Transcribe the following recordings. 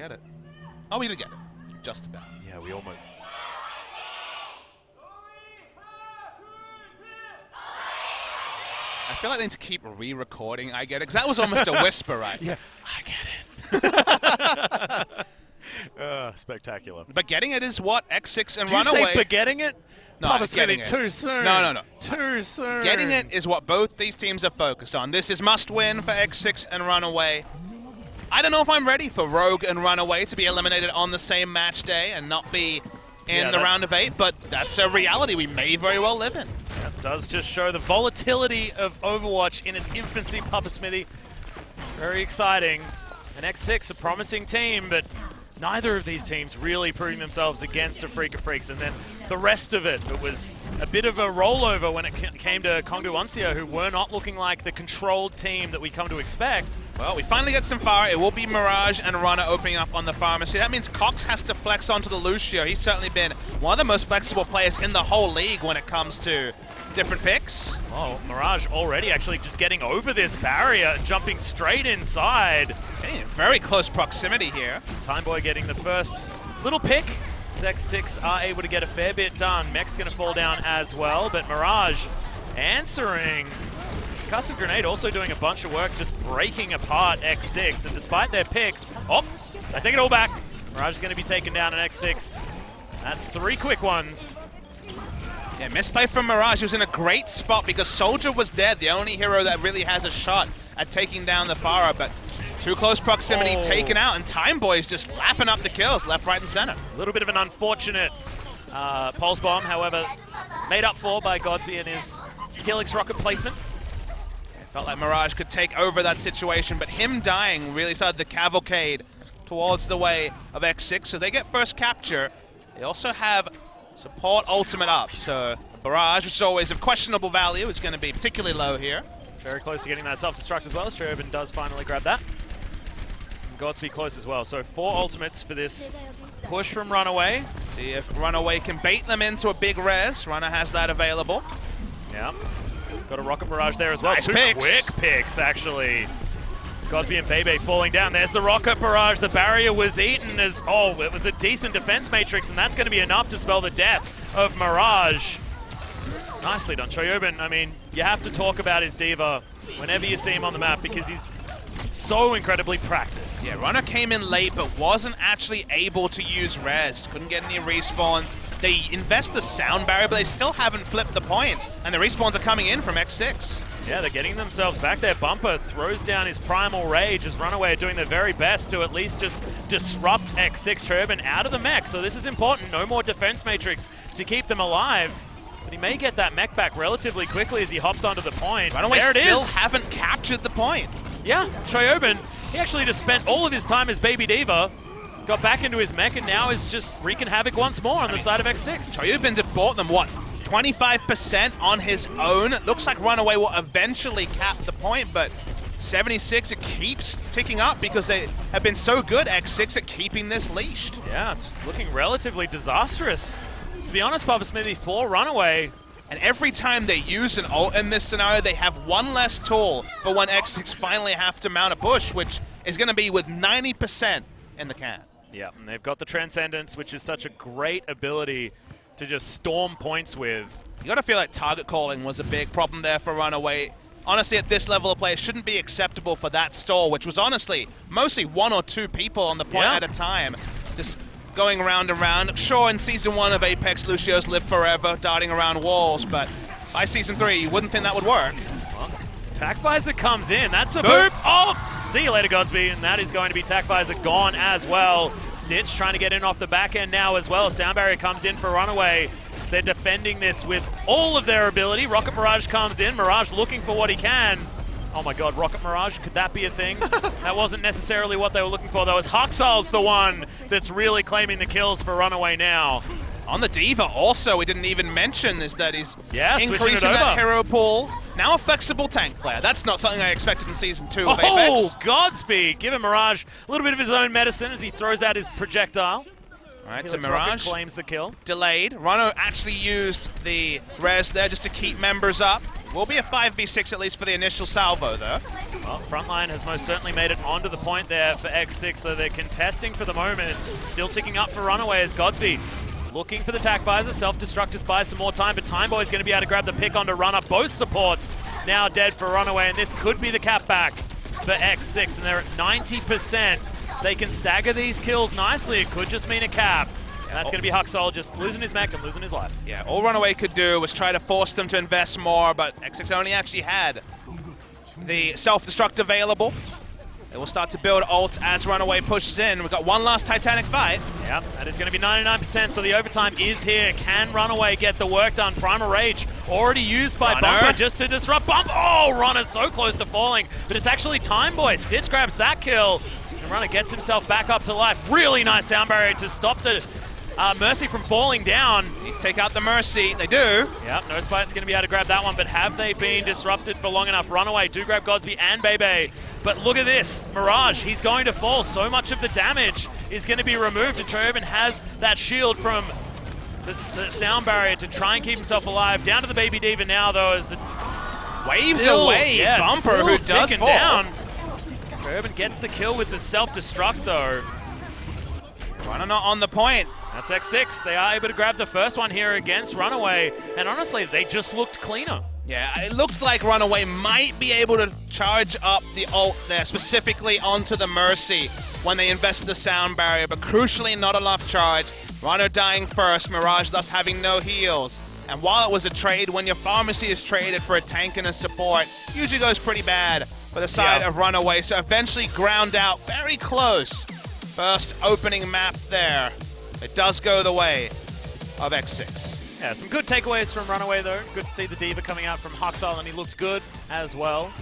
get it. Oh, we did get it. Just about. Yeah, we almost... I feel like they need to keep re-recording I get it, because that was almost a whisper, right? Yeah. I get it. Spectacular. But getting it is what? X6 and Do you RunAway. say begetting it? No, Papa getting Smitty, it. too soon. No. Too soon. Getting it is what both these teams are focused on. This is must-win for X6 and RunAway. I don't know if I'm ready for Rogue and RunAway to be eliminated on the same match day and not be in the round of 8, but that's a reality we may very well live in. That does just show the volatility of Overwatch in its infancy, Papa Smithy. Very exciting. And X6, a promising team, but neither of these teams really proving themselves against Afreeca Freecs. And then the rest of it was a bit of a rollover when it came to Kongdoo Uncia, who were not looking like the controlled team that we come to expect. Well, we finally get some fire. It will be Mirage and Runner opening up on the pharmacy. That means Cox has to flex onto the Lucio. He's certainly been one of the most flexible players in the whole league when it comes to different picks. Oh, Mirage already actually just getting over this barrier and jumping straight inside. Getting in very close proximity here. TimeBoy getting the first little pick. X6 are able to get a fair bit done. Mech's going to fall down as well, but Mirage answering. Custom Grenade also doing a bunch of work, just breaking apart X6. And despite their picks, they take it all back. Mirage is going to be taken down at X6. That's 3 quick ones. Yeah, misplay from Mirage. He was in a great spot because Soldier was dead, the only hero that really has a shot at taking down the Pharah, but too close proximity taken out, and TimeBoy's just lapping up the kills left, right, and center. A little bit of an unfortunate pulse bomb, however, made up for by GodsB and his Helix rocket placement. It felt like Mirage could take over that situation, but him dying really started the cavalcade towards the way of X6, so they get first capture. They also have support ultimate up, so Barrage, which is always of questionable value, is going to be particularly low here. Very close to getting that self-destruct as well, as ChoiHyoBin does finally grab that. And GodsB close as well, so 4 ultimates for this push from RunAway. See if RunAway can bait them into a big res. Runner has that available. Yeah, got a rocket barrage there as well. Nice 2 picks. quick picks, actually. GodsB and BeBe falling down. There's the rocket barrage. The barrier was eaten as, it was a decent defense matrix, and that's going to be enough to spell the death of Mirage. Nicely done, ChoiHyoBin. I mean, you have to talk about his diva whenever you see him on the map because he's so incredibly practiced. Yeah, Runner came in late but wasn't actually able to use res. Couldn't get any respawns. They invest the sound barrier, but they still haven't flipped the point, and the respawns are coming in from X6. Yeah, they're getting themselves back there. Bumper throws down his primal rage as RunAway are doing their very best to at least just disrupt X6 ChoiHyoBin out of the mech. So this is important. No more defense matrix to keep them alive. But he may get that mech back relatively quickly as he hops onto the point. RunAway there it still is. haven't captured the point. Yeah, ChoiHyoBin, he actually just spent all of his time as Baby Diva, got back into his mech, and now is just wreaking havoc once more on the side of X6. ChoiHyoBin have bought them, what, 25% on his own? It looks like RunAway will eventually cap the point, but 76, it keeps ticking up because they have been so good, X6, at keeping this leashed. Yeah, it's looking relatively disastrous. To be honest, Papa Smithy, for RunAway. And every time they use an ult in this scenario, they have one less tool for when X6 finally have to mount a push, which is going to be with 90% in the can. Yeah, and they've got the Transcendence, which is such a great ability to just storm points with. You got to feel like target calling was a big problem there for RunAway. Honestly, at this level of play, it shouldn't be acceptable for that stall, which was honestly mostly 1 or 2 people on the point at a time. Just going round and round. Sure, in Season 1 of Apex, Lucios live forever, darting around walls, but by Season 3, you wouldn't think that would work. TacVisor comes in. That's a boop. Oh, see you later, GodsB. And that is going to be TacVisor gone as well. Stitch trying to get in off the back end now as well. Sound barrier comes in for RunAway. They're defending this with all of their ability. Rocket Mirage comes in. Mirage looking for what he can. Oh my god, Rocket Mirage, could that be a thing? That wasn't necessarily what they were looking for, though, as Haksal's the one that's really claiming the kills for RunAway now. On the Diva also, we didn't even mention, is that he's increasing it that hero pool. Now a flexible tank player. That's not something I expected in Season 2 of Apex. Oh, GodsB, giving Mirage a little bit of his own medicine as he throws out his projectile. All right, Helix so Mirage Rocket claims the kill. Delayed. Rhino actually used the res there just to keep members up. Will be a 5v6 at least for the initial salvo, though. Well, Frontline has most certainly made it onto the point there for X6, so they're contesting for the moment. Still ticking up for RunAway as GodsB looking for the tack visor. Self-destruct just buys some more time, but TimeBoy is going to be able to grab the pick onto Runner. Both supports now dead for RunAway, and this could be the cap back for X6, and they're at 90%. They can stagger these kills nicely. It could just mean a cap. And that's going to be Haksal just losing his mech and losing his life. Yeah, all RunAway could do was try to force them to invest more, but X6 only actually had the self-destruct available. They will start to build ults as RunAway pushes in. We've got one last Titanic fight. Yeah, that is going to be 99%, so the overtime is here. Can RunAway get the work done? Primal Rage already used by Bumper just to disrupt Bump. Oh, Runner so close to falling, but it's actually TimeBoy. Stitch grabs that kill, and Runner gets himself back up to life. Really nice sound barrier to stop the Mercy from falling down. Needs to take out the Mercy. They do. Yep, NoSmite's going to be able to grab that one, but have they been disrupted for long enough? RunAway do grab GodsB and BeBe, but look at this. Mirage, he's going to fall. So much of the damage is going to be removed, and ChoiHyoBin has that shield from the sound barrier to try and keep himself alive. Down to the Baby Diva now, though, as the waves away. Yeah, Bumper, who does fall. Down. ChoiHyoBin gets the kill with the self-destruct, though. Runner not on the point. That's X6. They are able to grab the first one here against RunAway, and honestly, they just looked cleaner. Yeah, it looks like RunAway might be able to charge up the ult there, specifically onto the Mercy when they invest the sound barrier, but crucially not enough charge. Runner dying first, Mirage thus having no heals. And while it was a trade, when your pharmacy is traded for a tank and a support, usually goes pretty bad for the side of RunAway, so eventually ground out very close. First opening map there. It does go the way of X6. Yeah, some good takeaways from RunAway, though. Good to see the Diva coming out from Haksal, and he looked good as well.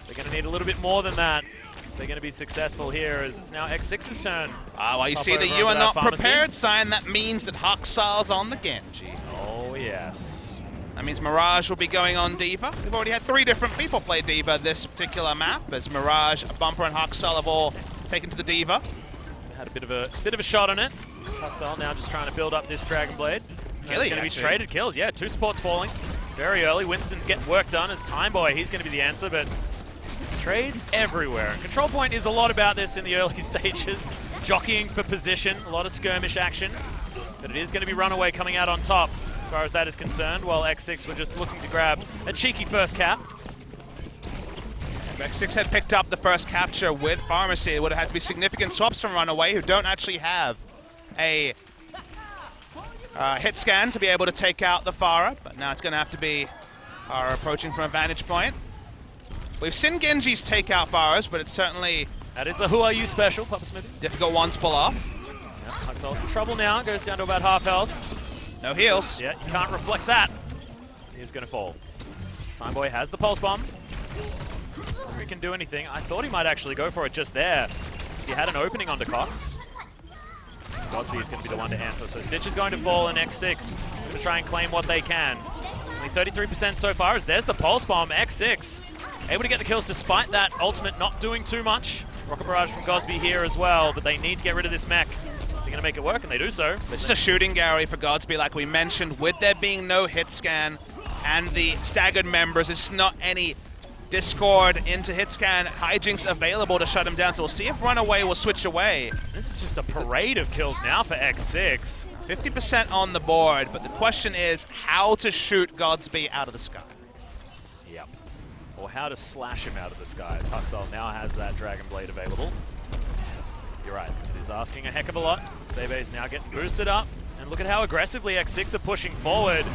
They're going to need a little bit more than that. They're going to be successful here, as it's now X6's turn. Well, you see that you are not prepared, sign. That means that Haksal's on the Genji. Oh, yes. That means Mirage will be going on Diva. We've already had 3 different people play Diva this particular map, as Mirage, Bumper, and Haksal have all taken to the Diva. Had a bit of a shot on it. Haksal now just trying to build up this Dragon Blade. It's going to be traded kills. Yeah, 2 supports falling very early. Winston's getting work done as TimeBoy. He's going to be the answer, but it's trades everywhere. Control Point is a lot about this in the early stages. Jockeying for position, a lot of skirmish action. But it is going to be RunAway coming out on top as far as that is concerned, while X6 were just looking to grab a cheeky first cap. If X6 had picked up the first capture with Pharmacy, it would have had to be significant swaps from RunAway, who don't actually have a hit scan to be able to take out the Pharah, but now it's going to have to be Pharah approaching from a vantage point. We've seen Genjis take out Pharahs, but it's certainly... That is a Who Are You special, Papa Smithy. Difficult one to pull off. Yeah, Haksal in trouble now, goes down to about half health. No heals. Yeah, you can't reflect that. He's going to fall. TimeBoy has the Pulse Bomb. If he can do anything, I thought he might actually go for it just there, because he had an opening onto Cox. GodsB is going to be the one to answer, so Stitch is going to fall, and X6 going to try and claim what they can. Only 33% so far, as there's the Pulse Bomb. X6 able to get the kills despite that ultimate not doing too much. Rocket Barrage from GodsB here as well, but they need to get rid of this mech. They're going to make it work, and they do so. It's just a shooting gallery for GodsB, like we mentioned, with there being no hit scan and the staggered members. It's not any Discord into hitscan hijinks available to shut him down, so we'll see if RunAway will switch away. This is just a parade of kills now for X6. 50% on the board, but the question is how to shoot GodsB out of the sky. Yep. Or how to slash him out of the sky, as Haksal now has that Dragon Blade available. You're right, it is asking a heck of a lot. BeBe is now getting boosted up, and look at how aggressively X6 are pushing forward.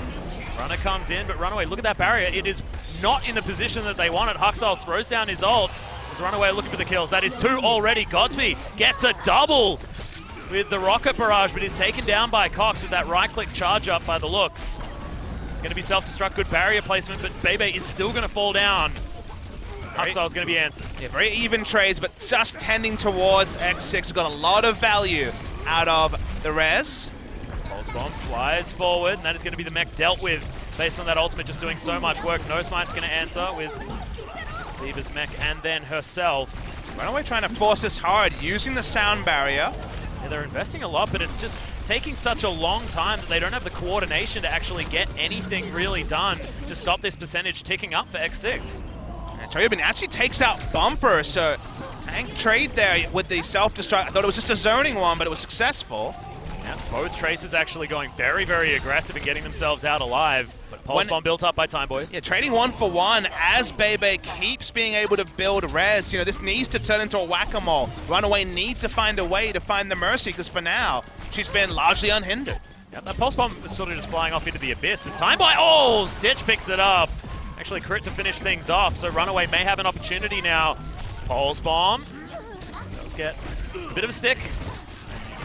Runner comes in, but RunAway, look at that barrier. It is not in the position that they wanted. Haksal throws down his ult as RunAway looking for the kills. That is 2 already. GodsB gets a double with the Rocket Barrage, but is taken down by Cox with that right-click charge up by the looks. It's going to be self-destruct, good barrier placement, but BeBe is still going to fall down. Haksal is going to be answered. Yeah, very even trades, but just tending towards X6. Got a lot of value out of the res. Pulse Bomb flies forward, and that is going to be the mech dealt with based on that ultimate just doing so much work. NoSmite's going to answer with Diva's mech and then herself. RunAway trying to force this hard, using the sound barrier. Yeah, they're investing a lot, but it's just taking such a long time that they don't have the coordination to actually get anything really done to stop this percentage ticking up for X6. And ChoiHyoBin actually takes out Bumper, so tank trade there with the self-destruct. I thought it was just a zoning one, but it was successful. Yeah, both Traces actually going very, very aggressive and getting themselves out alive. But Pulse Bomb built up by TimeBoy. Yeah, trading 1 for 1 as BeBe keeps being able to build res. You know, this needs to turn into a whack-a-mole. RunAway needs to find a way to find the Mercy, because for now, she's been largely unhindered. Yeah, that Pulse Bomb is sort of just flying off into the abyss as TimeBoy, oh, Stitch picks it up. Actually, crit to finish things off, so RunAway may have an opportunity now. Pulse Bomb does get a bit of a stick.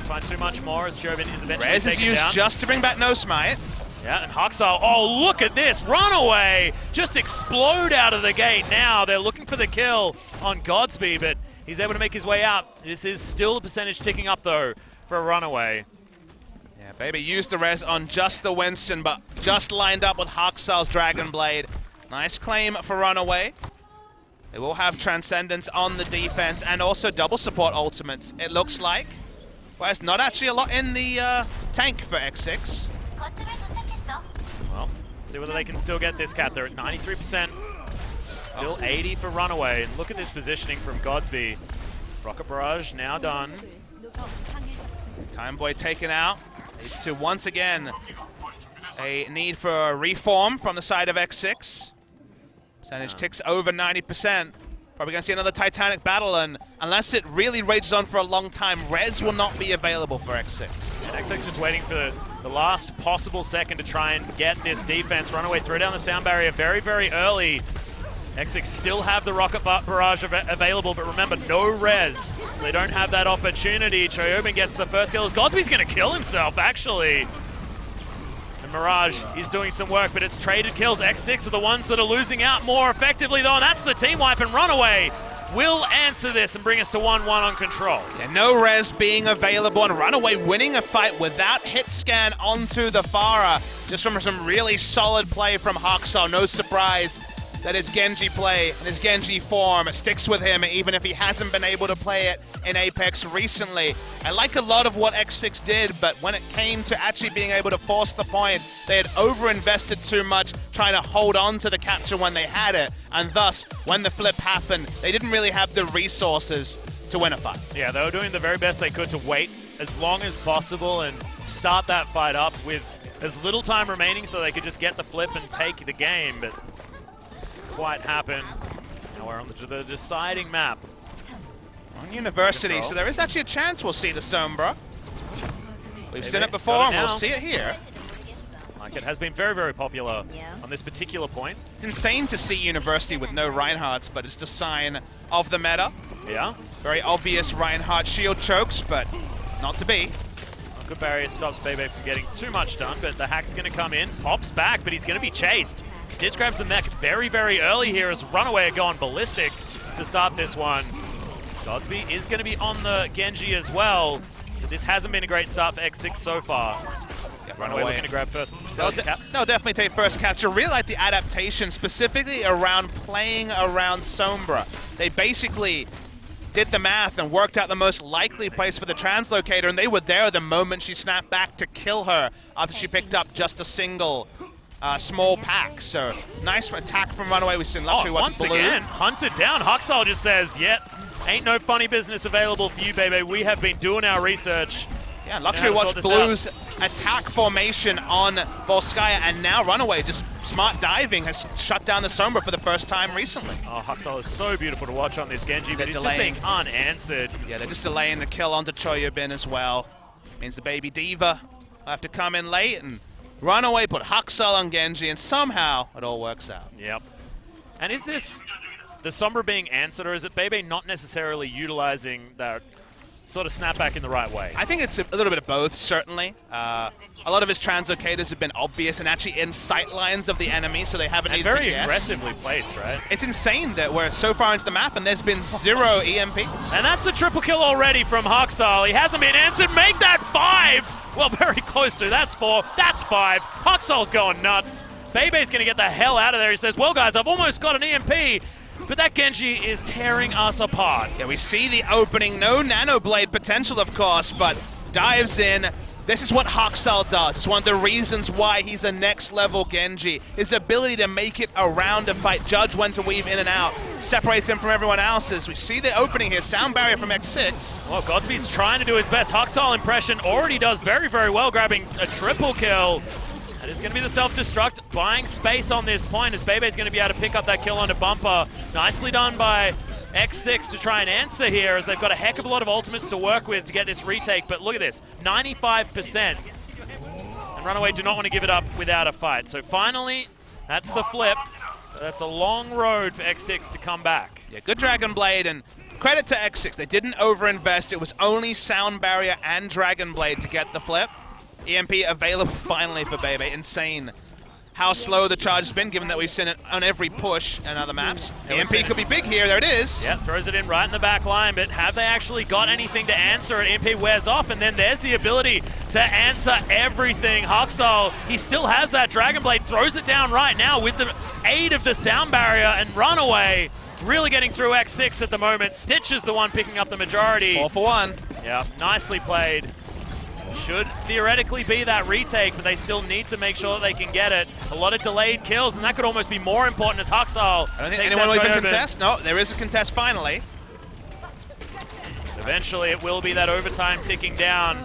Find too much more as ChoiHyoBin is eventually Res is used just to bring back NoSmite. Yeah, and Haksal, oh, look at this. RunAway just explode out of the gate now. They're looking for the kill on GodsB, but he's able to make his way out. This is still a percentage ticking up, though, for RunAway. Yeah, BeBe used the res on just the Winston, but just lined up with Haksal's Dragon Blade. Nice claim for RunAway. They will have Transcendence on the defense and also double support ultimates, it looks like. Whereas not actually a lot in the tank for X6. Well, see whether they can still get this cat. They're at 93%. Still 80 for RunAway. And look at this positioning from GodsB. Rocket Barrage now done. TimeBoy taken out. Leads to once again a need for a reform from the side of X6. Percentage ticks over 90%. Probably going to see another Titanic battle, and unless it really rages on for a long time, res will not be available for X6. And X6 just waiting for the last possible second to try and get this defense. RunAway throw down the sound barrier very, very early. X6 still have the rocket barrage available, but remember, no res. So they don't have that opportunity. ChoiHyoBin gets the first kill. GodsB's going to kill himself, actually. And Mirage is doing some work, but it's traded kills. X6 are the ones that are losing out more effectively, though, and that's the team wipe, and RunAway will answer this and bring us to 1-1 on control. Yeah, no res being available, and RunAway winning a fight without hit scan onto the Pharah. Just from some really solid play from Haksal. No surprise that his Genji play and his Genji form sticks with him, even if he hasn't been able to play it in Apex recently. I like a lot of what X6 did, but when it came to actually being able to force the point, they had over-invested too much trying to hold on to the capture when they had it, and thus, when the flip happened, they didn't really have the resources to win a fight. Yeah, they were doing the very best they could to wait as long as possible and start that fight up with as little time remaining so they could just get the flip and take the game, but quite happen. Now we're on the deciding map. On University, so there is actually a chance we'll see the Sombra. We've seen it before, and we'll see it here. Like, it has been very, very popular on this particular point. It's insane to see University with no Reinhardts, but it's the sign of the meta. Yeah. Very obvious Reinhardt shield chokes, but not to be. Good barrier stops BeBe from getting too much done, but the hack's going to come in, pops back, but he's going to be chased. Stitch grabs the mech very, very early here as RunAway are going ballistic to start this one. GodsB is going to be on the Genji as well, but this hasn't been a great start for X6 so far. Yeah, RunAway looking to grab first. They'll definitely take first capture. Really like the adaptation, specifically around playing around Sombra. They basically did the math and worked out the most likely place for the translocator, and they were there the moment she snapped back to kill her after she picked up just a single small pack. So nice attack from RunAway. We've seen Luxury once blue. Again, hunted down. Haksal just says, yep, ain't no funny business available for you, BeBe. We have been doing our research. Yeah, Luxury watch Blue's attack formation on Volskaya, and now RunAway, just smart diving, has shut down the Sombra for the first time recently. Oh, Haksal is so beautiful to watch on this Genji, but he's just being unanswered. Yeah, they're just delaying the kill onto ChoiHyoBin as well. Means the baby diva will have to come in late, and RunAway put Haksal on Genji, and somehow it all works out. Yep. And is this the Sombra being answered, or is it BeBe not necessarily utilizing that sort of snapback in the right way? I think it's a little bit of both, certainly. A lot of his translocators have been obvious and actually in sight lines of the enemy, so they haven't needed to guess. Very aggressively placed, right? It's insane that we're so far into the map and there's been 0 EMPs. And that's a triple kill already from Haksal. He hasn't been answered. Make that 5! Well, very close to. That's 4. That's 5. Haksal's going nuts. BeBe's going to get the hell out of there. He says, well, guys, I've almost got an EMP. But that Genji is tearing us apart. Yeah, we see the opening. No Nano Blade potential, of course, but dives in, This is what Haksal does. It's one of the reasons why he's a next-level Genji. His ability to make it around a fight, judge when to weave in and out, separates him from everyone else's. We see the opening here, sound barrier from X6. Well, GodsB's trying to do his best. Haksal impression already does very, very well, grabbing a triple kill. That is going to be the self-destruct, buying space on this point as BeBe's going to be able to pick up that kill onto Bumper. Nicely done by X6 to try and answer here, as they've got a heck of a lot of ultimates to work with to get this retake. But look at this, 95%. And RunAway do not want to give it up without a fight. So finally, that's the flip. That's a long road for X6 to come back. Yeah, good Dragon Blade, and credit to X6. They didn't overinvest. It was only Sound Barrier and Dragon Blade to get the flip. EMP available finally for BeBe. Insane how slow the charge has been, given that we've seen it on every push and other maps. EMP could be big here. There it is. Yeah, throws it in right in the back line, but have they actually got anything to answer it? EMP wears off, and then there's the ability to answer everything. Haksal, he still has that Dragon Blade, throws it down right now with the aid of the sound barrier, and RunAway really getting through X6 at the moment. Stitch is the one picking up the majority. 4 for 1. Yeah, nicely played. Should theoretically be that retake, but they still need to make sure that they can get it. A lot of delayed kills, and that could almost be more important as Haksal. I don't think anyone will even contest. No, there is a contest finally. Eventually, it will be that overtime ticking down.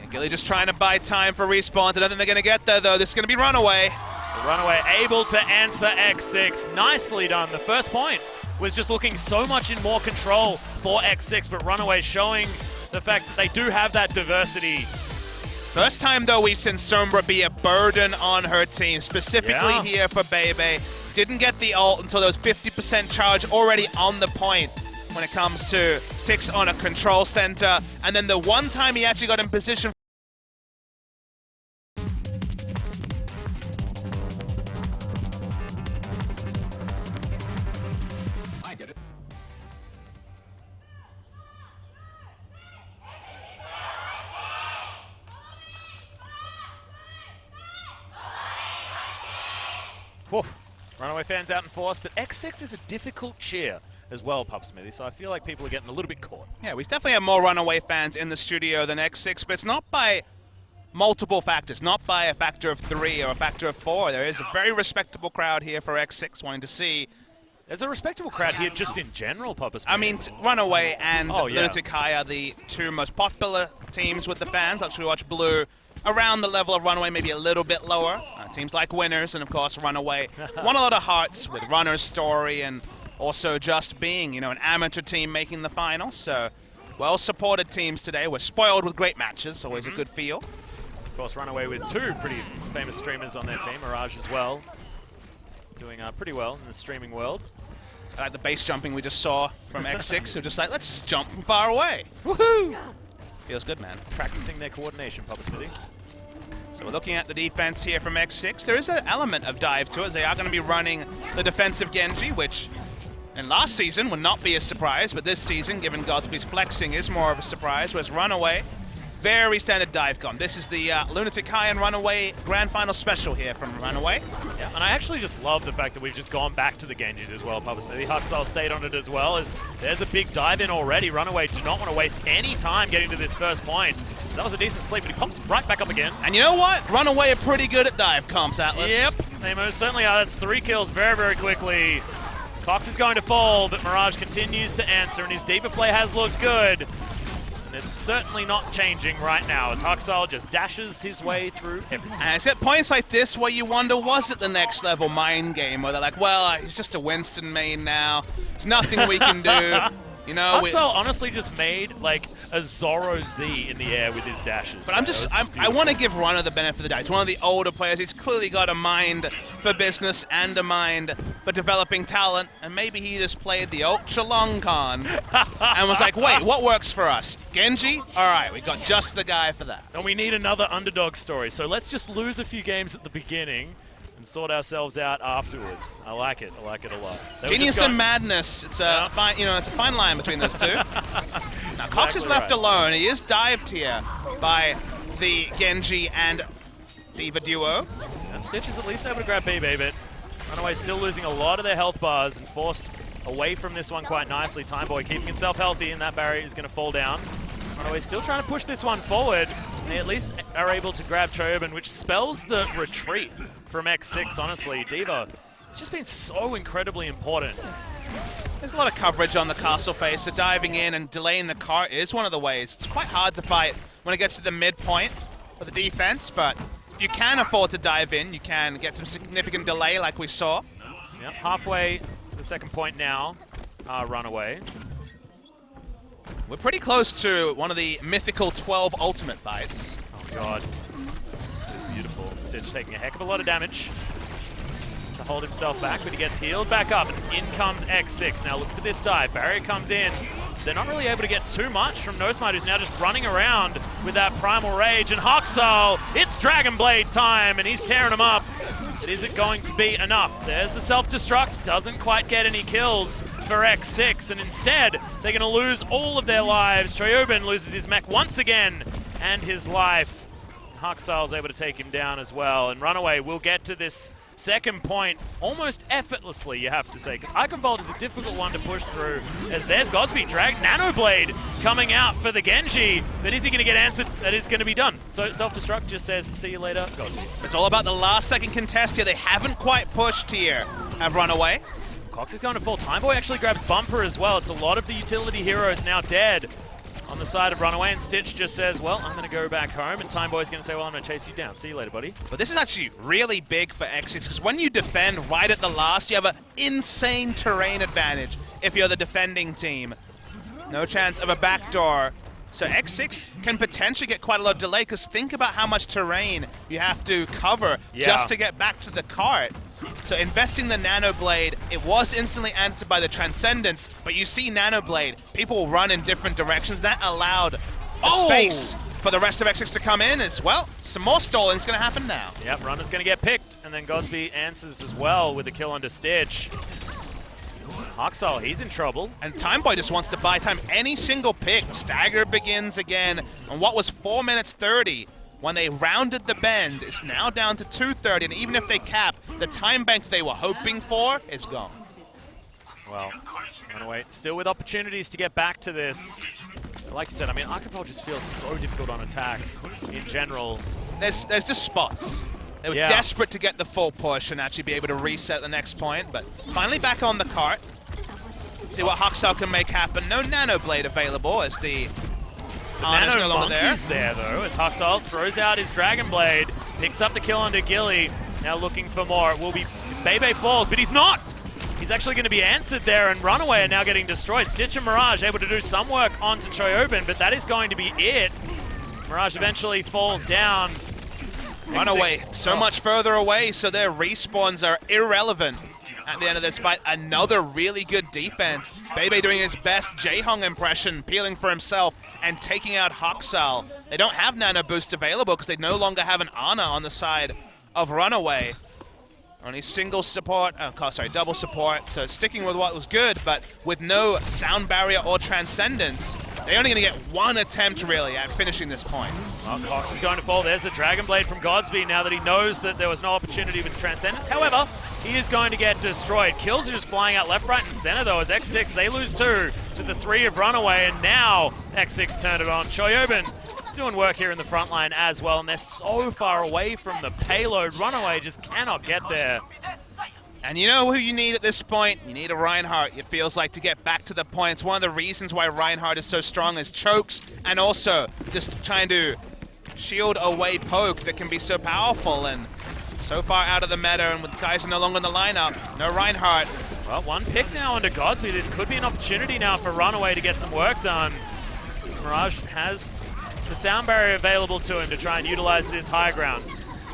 And GILY just trying to buy time for respawns. I don't think they're going to get there, though. This is going to be RunAway. RunAway able to answer X6. Nicely done. The first point was just looking so much in more control for X6, but RunAway showing the fact that they do have that diversity. First time, though, we've seen Sombra be a burden on her team, specifically here for BeBe. Didn't get the ult until there was 50% charge already on the point when it comes to ticks on a control center. And then the one time he actually got in position. I get it. Whew. RunAway fans out in force, but X6 is a difficult cheer as well, PupSmithy, so I feel like people are getting a little bit caught. Yeah, we definitely have more RunAway fans in the studio than X6, but it's not by multiple factors, not by a factor of 3 or a factor of 4. There is a very respectable crowd here for X6 wanting to see. There's a respectable crowd here just in general, PupSmithy. I mean, RunAway and Lunatic-Hai are the two most popular teams with the fans. Luxury Watch Blue around the level of RunAway, maybe a little bit lower. Teams like Winners and, of course, RunAway won a lot of hearts with Runner's story and also just being, you know, an amateur team making the finals. So, well-supported teams today. We're spoiled with great matches, always a good feel. Of course, RunAway with 2 pretty famous streamers on their team, Mirage as well. Doing pretty well in the streaming world. I like the base jumping we just saw from X6, who just like, let's just jump from far away. Woohoo! Feels good, man. Practicing their coordination, PupSmithy. So we're looking at the defense here from X6. There is an element of dive to it, as they are going to be running the defensive Genji, which in last season would not be a surprise, but this season, given GodsB's flexing, is more of a surprise, whereas RunAway, very standard dive comp. This is the Lunatic-Hai and RunAway Grand Final Special here from RunAway. Yeah, and I actually just love the fact that we've just gone back to the Genjis as well, PupSmithy. Haksal stayed on it as well, as there's a big dive in already. RunAway do not want to waste any time getting to this first point. That was a decent sleep, but he pumps right back up again. And you know what? RunAway are pretty good at dive comps, Atlas. Yep, they most certainly are. That's 3 kills very, very quickly. Cox is going to fall, but Mirage continues to answer, and his deeper play has looked good. And it's certainly not changing right now, as Haksal just dashes his way through everything. And it's at points like this where you wonder, was it the next level mind game? Where they're like, well, he's just a Winston main now. There's nothing we can do. You know, Haksal honestly just made like a Zoro Z in the air with his dashes. But I want to give Runner the benefit of the doubt. He's one of the older players. He's clearly got a mind for business and a mind for developing talent. And maybe he just played the ultra long con and was like, wait, what works for us? Genji? All right, we got just the guy for that. And we need another underdog story. So let's just lose a few games at the beginning and sort ourselves out afterwards. I like it. I like it a lot. Genius and madness. It's a fine, it's a fine line between those two. Now Cox is left alone. He is dived here by the Genji and D.Va duo. And Stitch is at least able to grab BeBe, but RunAway still losing a lot of their health bars and forced away from this one quite nicely. TimeBoy keeping himself healthy, and that barrier is going to fall down. RunAway still trying to push this one forward. They at least are able to grab ChoiHyoBin, which spells the retreat from X6, honestly. D.Va, it's just been so incredibly important. There's a lot of coverage on the castle face, so diving in and delaying the cart is one of the ways. It's quite hard to fight when it gets to the midpoint for the defense, but if you can afford to dive in, you can get some significant delay like we saw. Yep, halfway to the second point now, RunAway. We're pretty close to one of the mythical 12 ultimate fights. Oh god, it's beautiful. Stitch taking a heck of a lot of damage to hold himself back, but he gets healed back up, and in comes X6. Now look for this dive. Barrier comes in. They're not really able to get too much from NoSmite, who's now just running around with that Primal Rage. And Haksal, it's Dragon Blade time, and he's tearing him up. But is it going to be enough? There's the self-destruct. Doesn't quite get any kills for X6, and instead, they're going to lose all of their lives. ChoiHyoBin loses his mech once again, and his life. Haksal's able to take him down as well, and RunAway will get to this second point almost effortlessly, you have to say, because Eichenwalde is a difficult one to push through, as there's GodsB dragged Nanoblade coming out for the Genji, but is he going to get answered? That is going to be done. So self-destruct just says, see you later, GodsB. It's all about the last second contest here. They haven't quite pushed here at RunAway. Cox is going to fall. TimeBoy actually grabs Bumper as well. It's a lot of the utility heroes now dead on the side of RunAway, and Stitch just says, well, I'm going to go back home, and TimeBoy's going to say, well, I'm going to chase you down. See you later, buddy. But this is actually really big for X6, because when you defend right at the last, you have an insane terrain advantage if you're the defending team. No chance of a backdoor. So X6 can potentially get quite a lot of delay, because think about how much terrain you have to cover just to get back to the cart. So investing the Nanoblade, it was instantly answered by the Transcendence, but you see Nanoblade, people will run in different directions. That allowed a space for the rest of X6 to come in as well. Some more stalling's going to happen now. Yep, Runner's going to get picked, and then GodsB answers as well with a kill onto Stitch. Haksal, he's in trouble. And TimeBoy just wants to buy time. Any single pick, stagger begins again. And what was 4 minutes 30 when they rounded the bend is now down to 2:30. And even if they cap, the time bank they were hoping for is gone. Well, RunAway still with opportunities to get back to this. Like you said, I mean, Eichenwalde just feels so difficult on attack in general. There's just spots. They were desperate to get the full push and actually be able to reset the next point, but finally back on the cart. See what Haksal can make happen. No Nanoblade available as the Arna's no longer there. There though, as Haksal throws out his Dragon Blade, picks up the kill onto GILY. Now looking for more. It will be BeBe falls, but he's not. He's actually going to be answered there, and RunAway are now getting destroyed. Stitch and Mirage able to do some work onto ChoiHyoBin, but that is going to be it. Mirage eventually falls down. RunAway so much further away, so their respawns are irrelevant at the end of this fight. Another really good defense. BeBe doing his best Jaehong impression, peeling for himself and taking out Haksal. They don't have Nano Boost available because they no longer have an Ana on the side of RunAway. Only single support, double support, so sticking with what was good, but with no sound barrier or transcendence, they're only going to get one attempt, really, at finishing this point. Well, Cox is going to fall. There's the Dragon Blade from GodsB now that he knows that there was no opportunity with Transcendence. However, he is going to get destroyed. Kills are just flying out left, right, and center, though, as X6, they lose 2 to the 3 of RunAway, and now X6 turned it on. ChoiHyoBin doing work here in the front line as well, and they're so far away from the payload. RunAway just cannot get there. And you know who you need at this point? You need a Reinhardt, it feels like, to get back to the points. One of the reasons why Reinhardt is so strong is chokes, and also just trying to shield away poke that can be so powerful. And so far out of the meta, and with guys no longer in the lineup, no Reinhardt. Well, one pick now onto GodsB. This could be an opportunity now for RunAway to get some work done. This Mirage has the sound barrier available to him to try and utilize this high ground.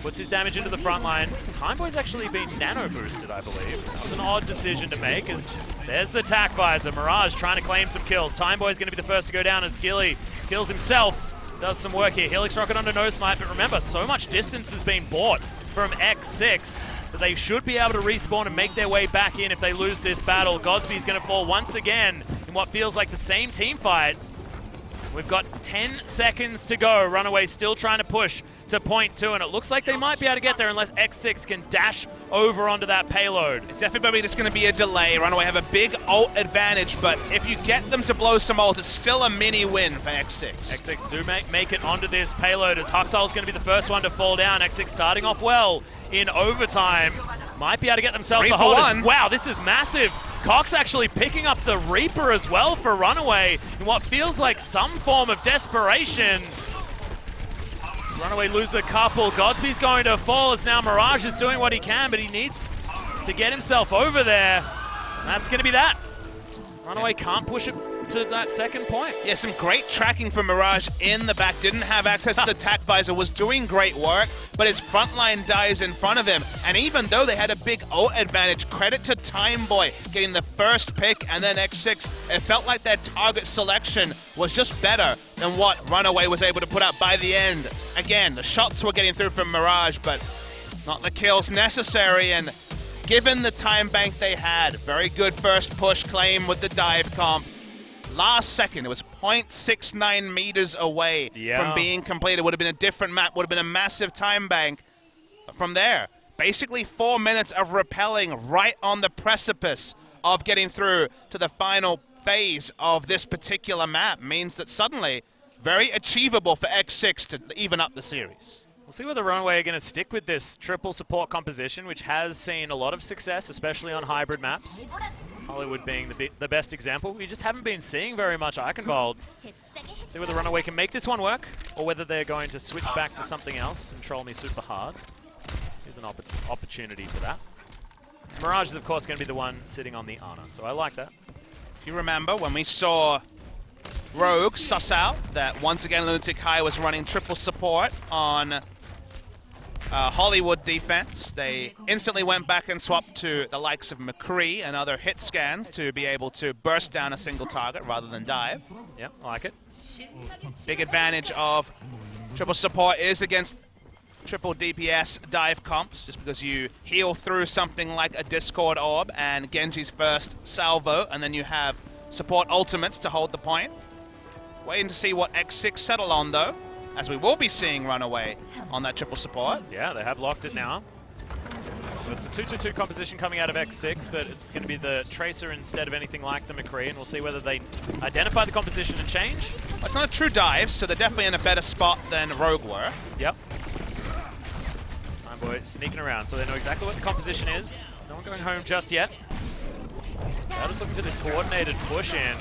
Puts his damage into the front line. TimeBoy's actually been nano boosted, I believe. That was an odd decision to make, as there's the attack visor. Mirage trying to claim some kills. TimeBoy's going to be the first to go down as GILY kills himself. Does some work here. Helix Rocket under NoSmite, but remember, so much distance has been bought from X6 that they should be able to respawn and make their way back in if they lose this battle. GodsB's going to fall once again in what feels like the same team fight, We've got 10 seconds to go. RunAway still trying to push to point 2, and it looks like they might be able to get there unless X6 can dash over onto that payload. It's definitely just going to be a delay. RunAway have a big ult advantage, but if you get them to blow some ult, it's still a mini win for X6. X6 do make it onto this payload as Haksal is going to be the first one to fall down. X6 starting off well in overtime. Might be able to get themselves the hold. Wow, this is massive. Cox actually picking up the Reaper as well for RunAway in what feels like some form of desperation. RunAway lose a couple. GodsB's going to fall as now Mirage is doing what he can, but he needs to get himself over there. And that's going to be that. RunAway can't push it to that second point. Yeah, some great tracking from Mirage in the back. Didn't have access to the attack visor, was doing great work, but his frontline dies in front of him. And even though they had a big ult advantage, credit to TimeBoy getting the first pick and then X6. It felt like their target selection was just better than what RunAway was able to put up by the end. Again, the shots were getting through from Mirage, but not the kills necessary. And given the time bank they had, very good first push claim with the dive comp. Last second, it was 0.69 meters away from being completed. Would have been a different map, would have been a massive time bank. But from there, basically 4 minutes of rappelling right on the precipice of getting through to the final phase of this particular map means that suddenly, very achievable for X6 to even up the series. We'll see whether RunAway are going to stick with this triple support composition, which has seen a lot of success, especially on hybrid maps. Hollywood being the best example. We just haven't been seeing very much Eichenwalde. See whether RunAway can make this one work, or whether they're going to switch back to something else and troll me super hard. Here's an opportunity for that. So Mirage is, of course, going to be the one sitting on the Ana, so I like that. You remember when we saw Rogue suss out that once again Lunatic-Hai was running triple support on Hollywood defense. They instantly went back and swapped to the likes of McCree and other hit scans to be able to burst down a single target rather than dive. Yep, I like it. Big advantage of triple support is against triple DPS dive comps, just because you heal through something like a Discord Orb and Genji's first salvo, and then you have support ultimates to hold the point. Waiting to see what X6 settle on, though, as we will be seeing RunAway on that triple support. Yeah, they have locked it now. So it's the 2-2-2 composition coming out of X6, but it's going to be the Tracer instead of anything like the McCree, and we'll see whether they identify the composition and change. Well, it's not a true dive, so they're definitely in a better spot than Rogue were. Yep. TimeBoy sneaking around, so they know exactly what the composition is. No one going home just yet. They're just looking for this coordinated push in.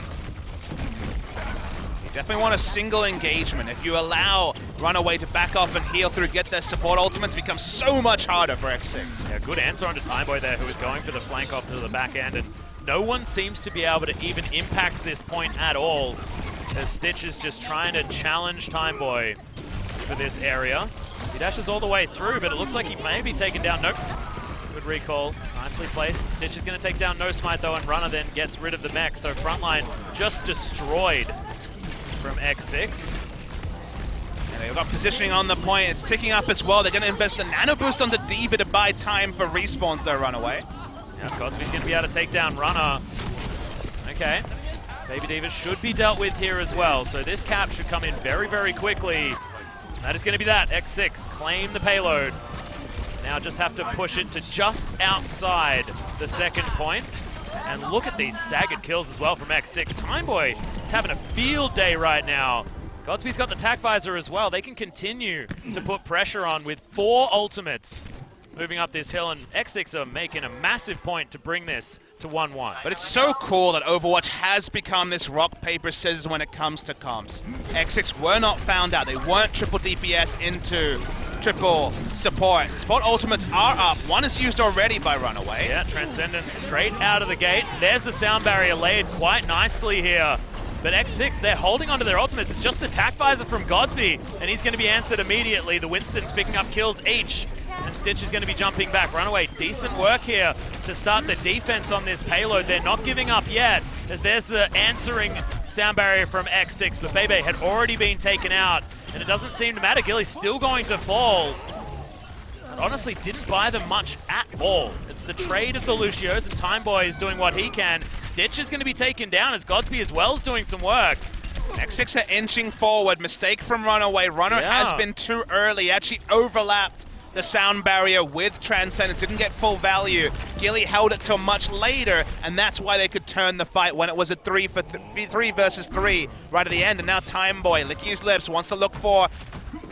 Definitely want a single engagement. If you allow RunAway to back off and heal through, get their support ultimates, it becomes so much harder for X6. Yeah, good answer onto TimeBoy there, who is going for the flank off to the back end, and no one seems to be able to even impact this point at all, as Stitch is just trying to challenge TimeBoy for this area. He dashes all the way through, but it looks like he may be taken down. Nope. Good recall. Nicely placed. Stitch is going to take down NoSmite, though, and Runner then gets rid of the mech, so frontline just destroyed from X6. And they've got positioning on the point. It's ticking up as well. They're going to invest the nano boost onto D.Va to buy time for respawns, though, RunAway. Yeah, GodsB's going to be able to take down Runner. Okay. Baby D.Va should be dealt with here as well, so this cap should come in very, very quickly. That is going to be that. X6 claim the payload. Now just have to push it to just outside the second point. And look at these staggered kills as well from X6. TimeBoy is having a field day right now. GodsB's got the tack visor as well. They can continue to put pressure on with 4 ultimates moving up this hill, and X6 are making a massive point to bring this to 1-1. But it's so cool that Overwatch has become this rock, paper, scissors when it comes to comps. X6 were not found out. They weren't triple DPS into triple support. Support ultimates are up. One is used already by RunAway. Yeah, Transcendence straight out of the gate. There's the sound barrier laid quite nicely here. But X6, they're holding onto their ultimates. It's just the tack visor from GodsB, and he's going to be answered immediately. The Winston's picking up kills each, and Stitch is going to be jumping back. RunAway, decent work here to start the defense on this payload. They're not giving up yet, as there's the answering sound barrier from X6, but BeBe had already been taken out, and it doesn't seem to matter. GILY's still going to fall. But honestly, didn't buy them much at all. It's the trade of the Lucios, and TimeBoy is doing what he can. Stitch is going to be taken down as GodsB as well is doing some work. X6 are inching forward. Mistake from RunAway. Runner has been too early. Actually overlapped the sound barrier with Transcendence. Didn't get full value. GILY held it till much later, and that's why they could turn the fight when it was a 3 versus 3 right at the end. And now TimeBoy, licking his lips, wants to look for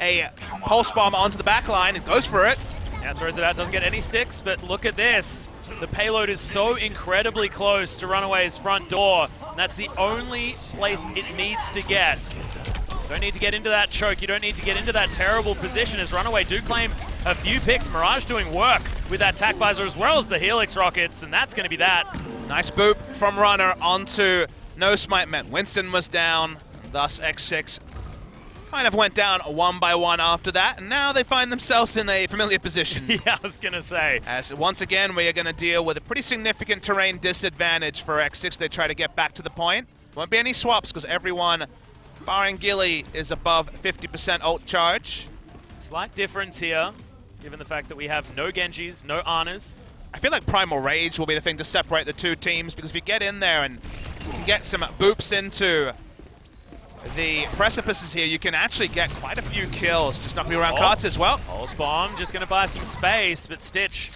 a pulse bomb onto the back line and goes for it. Yeah, throws it out, doesn't get any sticks, but look at this. The payload is so incredibly close to RunAway's front door, and that's the only place it needs to get. You don't need to get into that choke, you don't need to get into that terrible position as RunAway do claim a few picks. Mirage doing work with that tac visor as well as the Helix rockets, and that's going to be that. Nice boop from Runner onto NoSmite. Meant Winston was down, thus X6 kind of went down one by one after that, and now they find themselves in a familiar position. Yeah, I was going to say. As once again, we are going to deal with a pretty significant terrain disadvantage for X6. They try to get back to the point. Won't be any swaps because everyone, barring GILY, is above 50% ult charge. Slight difference here, given the fact that we have no Genjis, no Anas. I feel like Primal Rage will be the thing to separate the two teams, because if you get in there and you can get some boops into the precipices here, you can actually get quite a few kills. Just knocking around carts as well. Pulse bomb, just going to buy some space, but Stitch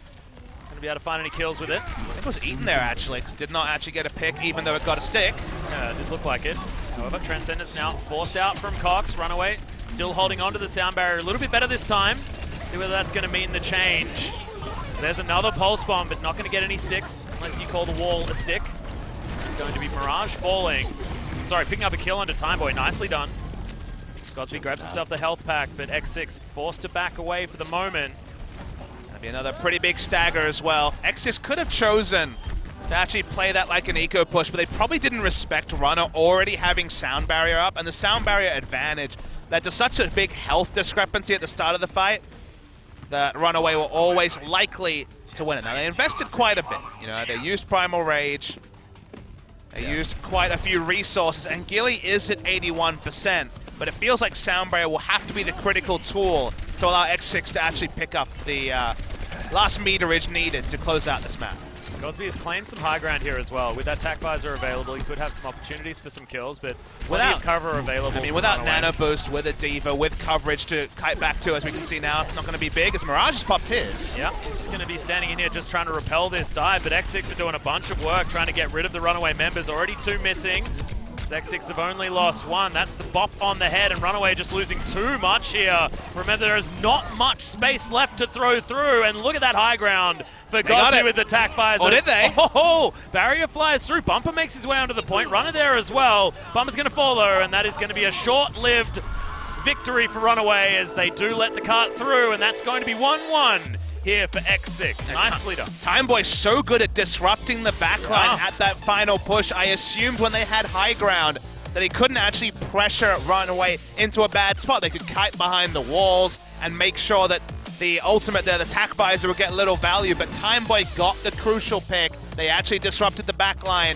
going to be able to find any kills with it. I think it was eaten there actually, because did not actually get a pick, even though it got a stick. Yeah, it did look like it. However, Transcendence now forced out from Cox. RunAway still holding on to the sound barrier a little bit better this time. See whether that's going to mean the change. There's another pulse bomb, but not going to get any sticks unless you call the wall a stick. It's going to be Mirage falling. Sorry, picking up a kill onto TimeBoy. Nicely done. GodsB grabs himself the health pack, but X6 forced to back away for the moment. That'd be another pretty big stagger as well. X6 could have chosen to actually play that like an eco push, but they probably didn't respect Runner already having sound barrier up, and the sound barrier advantage led to such a big health discrepancy at the start of the fight that RunAway were always likely to win it. Now, they invested quite a bit. You know, they used Primal Rage. They used quite a few resources, and GILY is at 81%, but it feels like sound barrier will have to be the critical tool to allow X6 to actually pick up the last meterage needed to close out this map. GodsB has claimed some high ground here as well. With that tac visor available, he could have some opportunities for some kills, but without cover available. I mean, without nano boost, with a diva, with coverage to kite back to, as we can see now, not going to be big as Mirage has popped his. Yeah, he's just going to be standing in here just trying to repel this dive, but X6 are doing a bunch of work trying to get rid of the RunAway members. Already 2 missing. X6 have only lost 1. That's the bop on the head, and RunAway just losing too much here. Remember, there is not much space left to throw through, and look at that high ground for GodsB with the tac visor. Oh, did they? Oh, barrier flies through. Bumper makes his way onto the point. Runner there as well. Bumper's going to follow, and that is going to be a short-lived victory for RunAway as they do let the cart through, and that's going to be 1-1. Here for X6. Nicely done. TimeBoy so good at disrupting the backline at that final push. I assumed when they had high ground that he couldn't actually pressure RunAway into a bad spot. They could kite behind the walls and make sure that the ultimate there, the tac visor, would get little value, but TimeBoy got the crucial pick. They actually disrupted the backline.